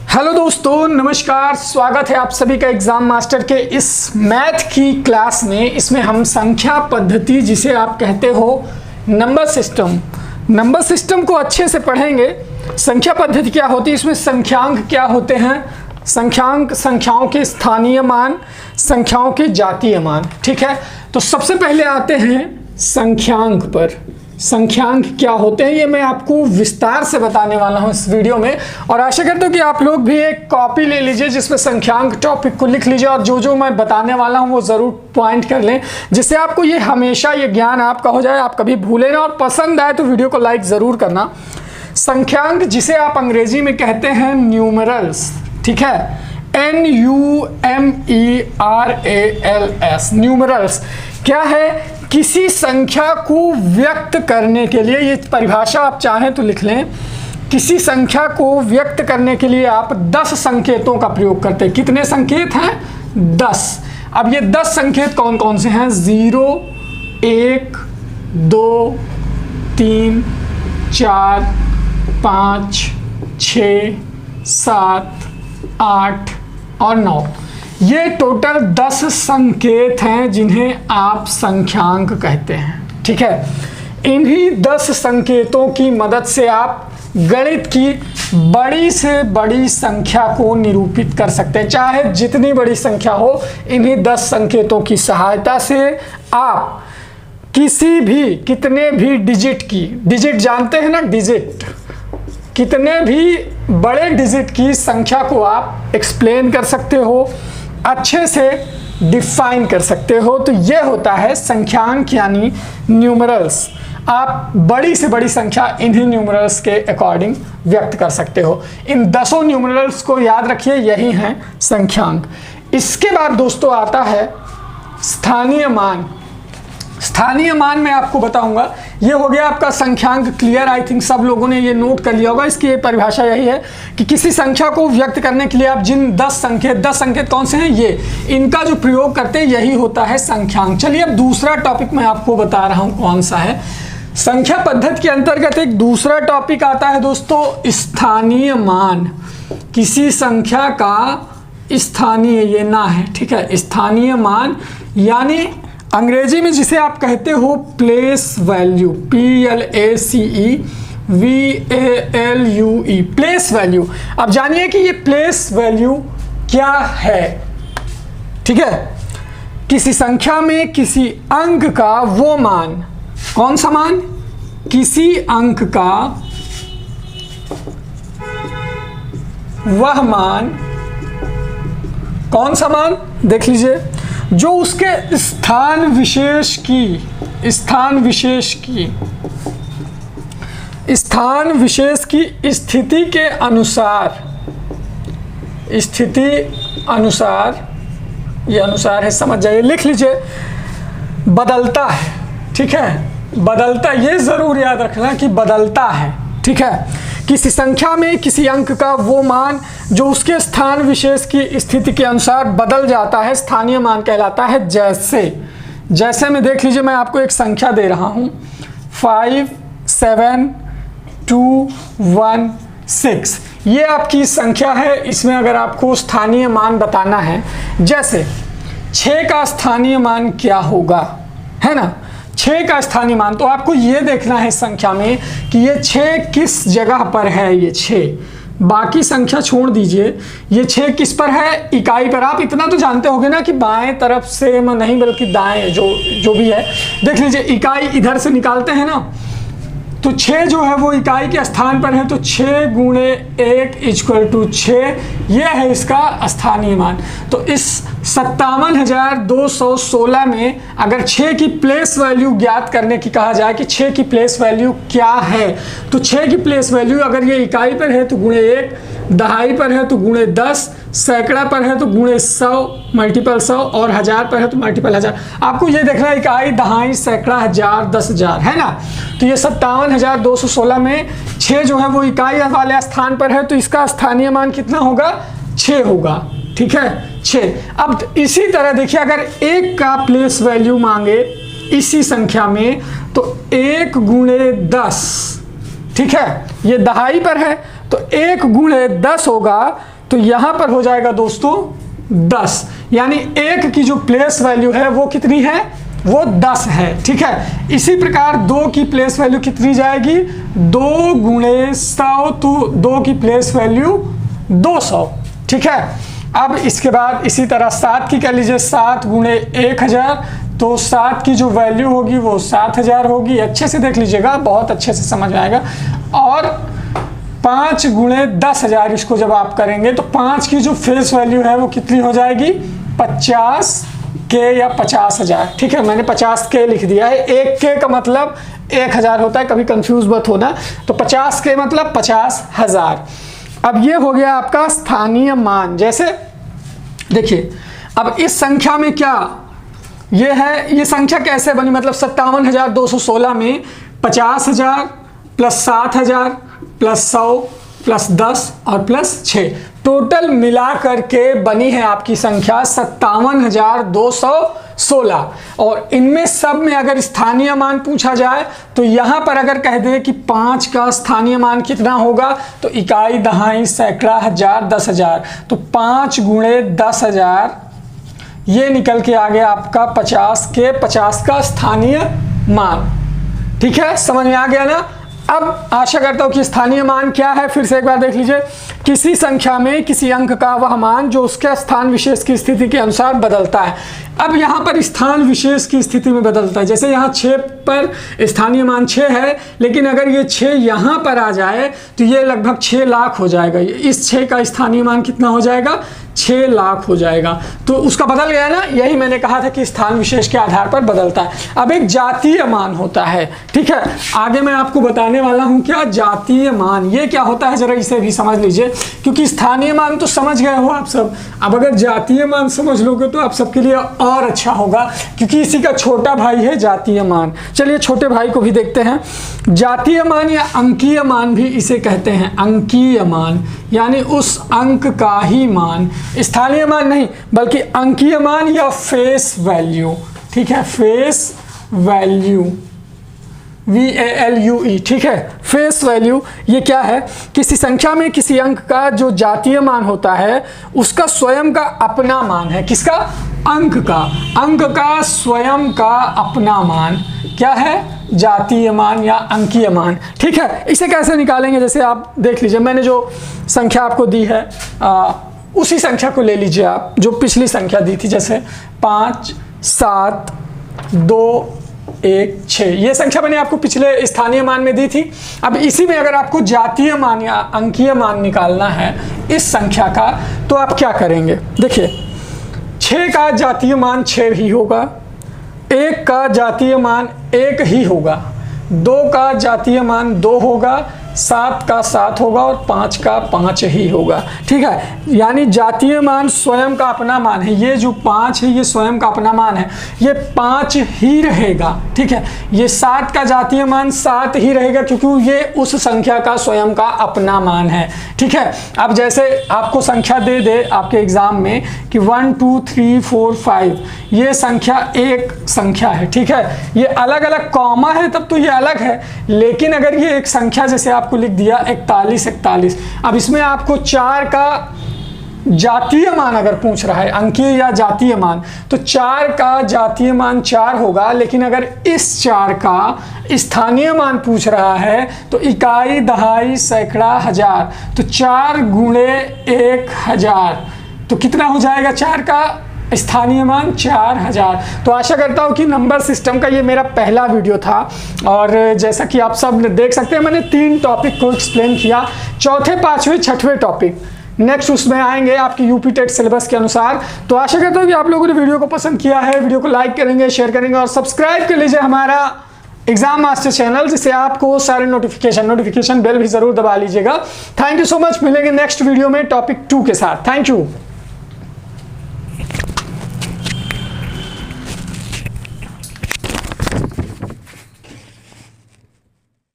Hello दोस्तों, नमस्कार। स्वागत है आप सभी का एग्जाम मास्टर के इस मैथ की क्लास में। इसमें हम संख्या पद्धति, जिसे आप कहते हो नंबर सिस्टम को अच्छे से पढ़ेंगे। संख्या पद्धति क्या होती है, इसमें संख्यांक क्या होते हैं, संख्याओं के स्थानीय मान, संख्याओं के जातीय मान। ठीक है, तो सबसे पहले आते हैं संख्यांक पर। संख्यांक क्या होते हैं ये मैं आपको विस्तार से बताने वाला हूं इस वीडियो में, और आशा करता हूं कि आप लोग भी एक कॉपी ले लीजिए जिसमें संख्यांक टॉपिक को लिख लीजिए, और जो जो मैं बताने वाला हूं वो ज़रूर पॉइंट कर लें, जिससे आपको ये हमेशा ये ज्ञान आपका हो जाए, आप कभी भूलें ना। और पसंद आए तो वीडियो को लाइक ज़रूर करना। संख्यांक, जिसे आप अंग्रेजी में कहते हैं न्यूमरल्स, ठीक है, NUMERALS, न्यूमरल्स क्या है? किसी संख्या को व्यक्त करने के लिए, ये परिभाषा आप चाहें तो लिख लें, किसी संख्या को व्यक्त करने के लिए आप 10 संकेतों का प्रयोग करते हैं। कितने संकेत हैं? 10। अब ये 10 संकेत कौन कौन से हैं? 0, 1, 2, 3, 4, 5, 6, 7, 8 और 9। ये टोटल 10 संकेत हैं जिन्हें आप संख्यांक कहते हैं। ठीक है, इन्हीं 10 संकेतों की मदद से आप गणित की बड़ी से बड़ी संख्या को निरूपित कर सकते हैं। चाहे जितनी बड़ी संख्या हो, इन्हीं 10 संकेतों की सहायता से आप किसी भी, कितने भी डिजिट जानते हैं ना, डिजिट, कितने भी बड़े डिजिट की संख्या को आप एक्सप्लेन कर सकते हो, अच्छे से डिफाइन कर सकते हो। तो ये होता है संख्यांक यानी न्यूमरल्स। आप बड़ी से बड़ी संख्या इन्हीं न्यूमरल्स के अकॉर्डिंग व्यक्त कर सकते हो। इन 10 न्यूमरल्स को याद रखिए, यही हैं संख्यांक। इसके बाद दोस्तों आता है स्थानीय मान। स्थानीय मान मैं आपको बताऊंगा। ये हो गया आपका संख्यांक क्लियर। आई थिंक सब लोगों ने ये नोट कर लिया होगा। इसकी परिभाषा यही है कि किसी संख्या को व्यक्त करने के लिए आप जिन 10 संकेत कौन से हैं, ये इनका जो प्रयोग करते हैं यही होता है संख्यांक। चलिए अब दूसरा टॉपिक मैं आपको बता रहा हूँ कौन सा है। संख्या पद्धति के अंतर्गत एक दूसरा टॉपिक आता है दोस्तों, स्थानीय मान। किसी संख्या का स्थानीय, ये ना है, ठीक है, स्थानीय मान यानी अंग्रेजी में जिसे आप कहते हो place value, PLACEVALUE, place value. अब जानिए कि ये प्लेस वैल्यू क्या है। ठीक है, किसी संख्या में किसी अंक का वो मान, कौन सा मान? किसी अंक का वह मान, कौन सा मान? देख लीजिए, जो उसके स्थान विशेष की स्थिति के अनुसार, ये अनुसार है, समझ जाइए, लिख लीजिए, बदलता है। ठीक है, बदलता, ये जरूर याद रखना कि बदलता है। ठीक है, किसी संख्या में किसी अंक का वो मान जो उसके स्थान विशेष की स्थिति के अनुसार बदल जाता है, स्थानीय मान कहलाता है। जैसे में देख लीजिए, मैं आपको एक संख्या दे रहा हूं 57216। ये आपकी संख्या है। इसमें अगर आपको स्थानीय मान बताना है, जैसे 6 का स्थानीय मान क्या होगा, है ना, 6 का स्थानीय मान, तो आपको ये देखना है संख्या में कि ये 6 किस जगह पर है। ये 6, बाकी संख्या छोड़ दीजिए, ये 6 किस पर है? इकाई पर। आप इतना तो जानते होंगे ना कि बाएं तरफ से नहीं बल्कि दाएं, जो भी है, देख लीजिए, इकाई इधर से निकालते हैं ना, तो 6 जो है वो इकाई के स्थान पर है, तो 6 गुणे 1 = 6, ये है इसका स्थानीय मान। तो इस 57,216 में अगर 6 की प्लेस वैल्यू ज्ञात करने की कहा जाए कि 6 की प्लेस वैल्यू क्या है, तो 6 की प्लेस वैल्यू अगर ये इकाई पर है तो गुणे 1, दहाई पर है तो गुणे 10, सैकड़ा पर है तो गुणे 100 मल्टीपल 100, और 1000 पर है तो मल्टीपल 1000। आपको ये देखना है इकाई, दहाई, सैकड़ा, 1000, 10,000, है ना। तो ये 57,216 में 6 जो है वो इकाई वाले स्थान पर है, तो इसका स्थानीय मान कितना होगा? 6 होगा। ठीक है, 6। अब इसी तरह देखिए, अगर 1 का प्लेस वैल्यू मांगे इसी संख्या में, तो 1 गुणे 10, ठीक है, ये दहाई पर है, तो 1 गुणे 10 होगा तो यहाँ पर हो जाएगा दोस्तों 10, यानी 1 की जो प्लेस वैल्यू है वो कितनी है, वो 10 है। ठीक है, इसी प्रकार 2 की प्लेस वैल्यू कितनी जाएगी, 2 गुणे 100, तो 2 की प्लेस वैल्यू 200। ठीक है, अब इसके बाद इसी तरह 7 की कर लीजिए, 7 गुणे 1000, तो 7 की जो वैल्यू होगी वो 7000 होगी। अच्छे से देख लीजिएगा, बहुत अच्छे से समझ में आएगा। और 5 गुणे 10,000 इसको जब आप करेंगे तो 5 की जो फेस वैल्यू है वो कितनी हो जाएगी, 50 के या 50,000। ठीक है, मैंने 50 के लिख दिया है, 1 के का मतलब 1000 होता है, कभी कंफ्यूज मत होना। तो 50 के मतलब 50,000। अब ये हो गया आपका स्थानीय मान। जैसे देखिए, अब इस संख्या में क्या ये है, ये संख्या कैसे बनी, मतलब 57,216 में 50,000 प्लस 7,000 प्लस 100 प्लस 10 और प्लस 6, टोटल मिला करके बनी है आपकी संख्या 57,216। और इनमें सब में अगर स्थानीय मान पूछा जाए तो यहाँ पर अगर कह दे कि 5 का स्थानीय मान कितना होगा, तो इकाई, दहाई, सैकड़ा, हजार, 10,000, तो 5 गुणे 10,000 ये निकल के आ गया आपका 50 के 50 का स्थानीय मान। ठीक है, समझ में आ गया ना। अब आशा करता हूं कि स्थानीय मान क्या है, फिर से एक बार देख लीजिए। किसी संख्या में किसी अंक का वह मान जो उसके स्थान विशेष की स्थिति के अनुसार बदलता है। अब यहाँ पर स्थान विशेष की स्थिति में बदलता है, जैसे यहाँ 6 पर स्थानीय मान 6 है, लेकिन अगर ये 6 यहाँ पर आ जाए तो ये लगभग 6 लाख हो जाएगा। इस 6 का स्थानीय मान कितना हो जाएगा, 6 लाख हो जाएगा। तो उसका बदल गया ना, यही मैंने कहा था कि स्थान विशेष के आधार पर बदलता है। अब एक जातीय मान होता है। ठीक है, आगे मैं आपको बताने वाला हूं क्या जातीय मान, ये क्या होता है, जरा इसे भी समझ लीजिए, क्योंकि स्थानीय मान तो समझ गए हो आप सब। अब अगर जातीय मान समझ लोगे तो आप सबके लिए और अच्छा होगा, क्योंकि इसी का छोटा भाई है जातीय मान। चलिए छोटे भाई को भी देखते हैं। जातीय मान या अंकीय मान भी इसे कहते हैं, अंकीय मान, यानी उस अंक का ही मान, स्थानीय मान नहीं बल्कि अंकीय मान या फेस वैल्यू। ठीक है, फेस वैल्यू, VALUE। ठीक है, फेस वैल्यू ये क्या है, किसी संख्या में किसी अंक का जो जातीय मान होता है उसका स्वयं का अपना मान है। किसका, अंक का स्वयं का अपना मान क्या है, जातीय मान या अंकीय मान। ठीक है, इसे कैसे निकालेंगे, जैसे आप देख लीजिए, मैंने जो संख्या आपको दी है उसी संख्या को ले लीजिए आप, जो पिछली संख्या दी थी, जैसे 5 7 2 1 6, ये संख्या मैंने आपको पिछले स्थानीय मान में दी थी। अब इसी में अगर आपको जातीय मान या अंकीय मान निकालना है इस संख्या का, तो आप क्या करेंगे, देखिए 6 का जातीय मान 6 ही होगा, 1 का जातीय मान 1 ही होगा, 2 का जातीय मान 2 होगा, 7 का 7 होगा और 5 का 5 ही होगा। ठीक है, यानी जातीय मान स्वयं का अपना मान है। ये जो 5 है ये स्वयं का अपना मान है, ये 5 ही रहेगा। ठीक है, ये 7 का जातीय मान 7 ही रहेगा, क्योंकि ये उस संख्या का स्वयं का अपना मान है। ठीक है, अब जैसे आपको संख्या दे दे आपके एग्जाम में कि 1 2 3 4 5, ये संख्या एक संख्या है। ठीक है, ये अलग अलग कॉमा है तब तो ये अलग है, लेकिन अगर ये एक संख्या जैसे आपको लिख दिया 41, अब इसमें आपको 4 का जातीय मान अगर पूछ रहा है, अंकीय या जातीय मान, तो 4 का जातीय मान 4 होगा, लेकिन अगर इस 4 का स्थानीय मान पूछ रहा है तो इकाई, दहाई, सैकड़ा, हजार, तो 4 गुणे 1000, तो कितना हो जाएगा 4 का स्थानीय मान 4000। तो आशा करता हूँ कि नंबर सिस्टम का ये मेरा पहला वीडियो था, और जैसा कि आप सब देख सकते हैं मैंने 3 टॉपिक को एक्सप्लेन किया, चौथे, पांचवें, छठवें टॉपिक नेक्स्ट उसमें आएंगे आपकी यूपी टेट सिलेबस के अनुसार। तो आशा करता हूँ कि आप लोगों ने वीडियो को पसंद किया है, वीडियो को लाइक करेंगे, शेयर करेंगे और सब्सक्राइब कर लीजिए हमारा एग्जाम मास्टर चैनल, जिससे आपको सारे नोटिफिकेशन बेल भी जरूर दबा लीजिएगा। थैंक यू सो मच, मिलेंगे नेक्स्ट वीडियो में टॉपिक 2 के साथ। Thank you.